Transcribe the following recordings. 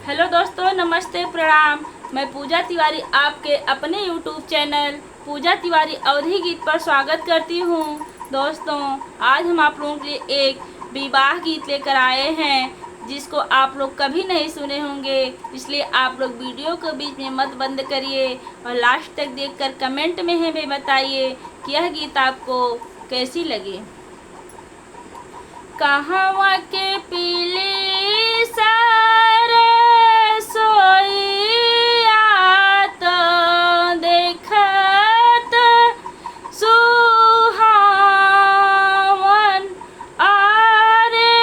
Hello दोस्तों, नमस्ते, प्रणाम। मैं पूजा तिवारी आपके अपने यूट्यूब चैनल पूजा तिवारी अवधी गीत पर स्वागत करती हूँ। दोस्तों, आज हम आप लोगों के लिए एक विवाह गीत लेकर आए हैं जिसको आप लोग कभी नहीं सुने होंगे। इसलिए आप लोग वीडियो को बीच में मत बंद करिए और लास्ट तक देखकर कमेंट में हमें बताइए कि यह गीत आपको कैसी लगी। कहवा के पीली सारे सोइया तो देखत सुहावन, आरे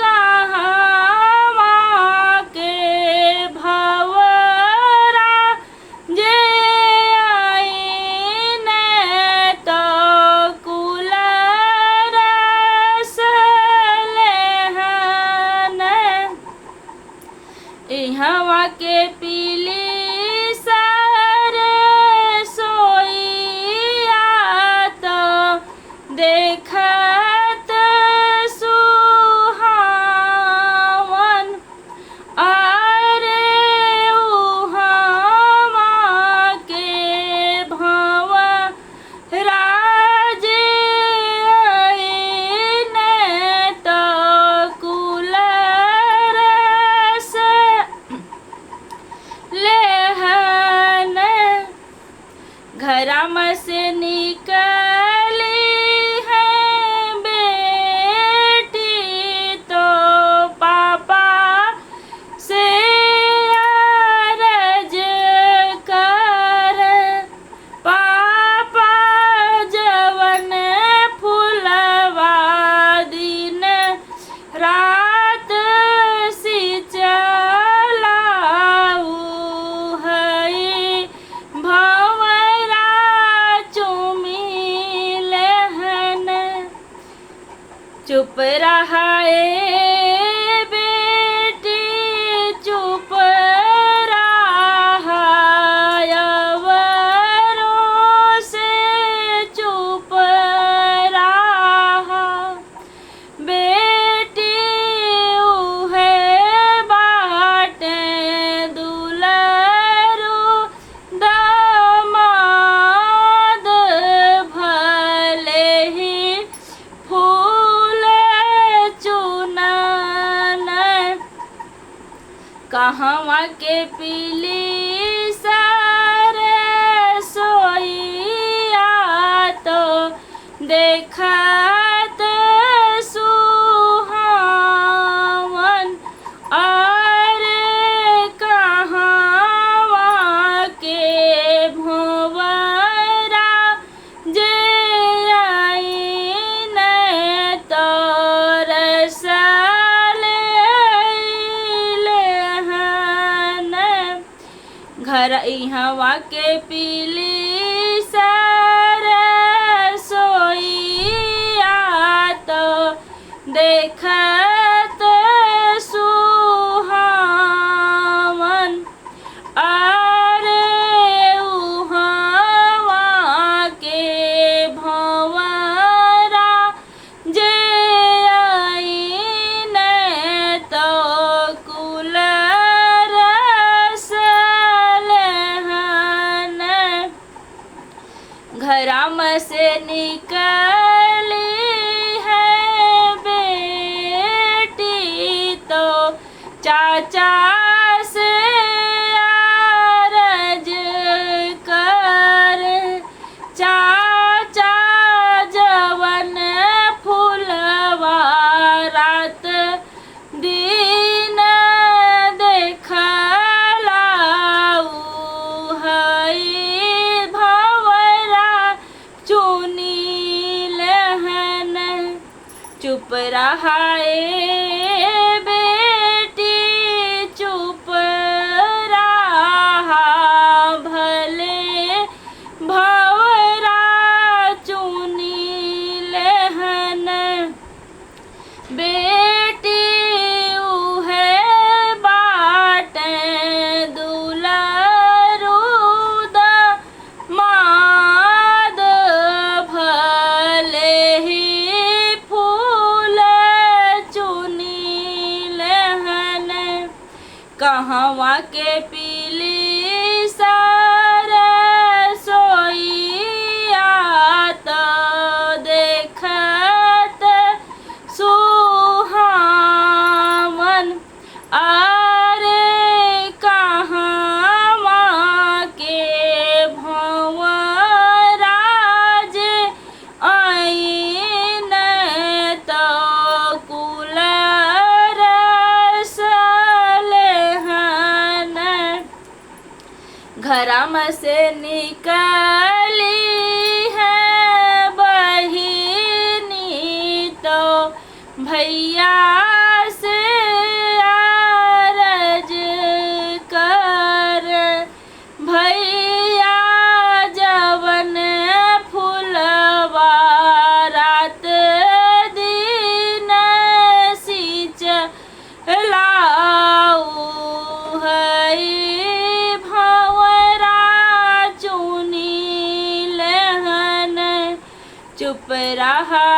कहवा के भंवरा जे आईने तो कुलरस लेहन। इहवा के पीली सारे सोइया तो देखत सुहावन, आरे उहवा के भंवरा जे आईने तो कुलरस लेहन। घरम से निकली है बेटी तो पापा से अर्ज कर, पापा जवन फुलवा दिन रात सिंचलाऊ है भंवरा चुमी लेहन। चुप रहा ए बेटी, चुप रहा, अवरों से चुप रहा। बेटी उहे बाटे दुलरू दामाद, भले ही फूल चुनन। कहवा के पीली सारे सोइया तो देखत सुहावन, अरे कहवा के भंवरा जे आईने तो रसल लेहन। घर इहवा के पीली सारे सोइया तो देखत सुहावन, अरे उहवा के भंवरा जे आईने तो कुलरस लेहन। घरम से निकली है बेटी तो चाचा से अर्ज कर, चाचा जवन फुलवा रात दिन देखलाऊ है भंवरा चुनी कहवा के पीली सरसोईया तो देखत सुहावन। अरे कहवा के भंवराज आईन तो कुलर सलेहन। घरम से निकली है बहिनी तो भैया से अरज कर। भैया जवन फुलवा रात दिन सींच लाऊ है भंवरा चुनी लहन। चुप रहा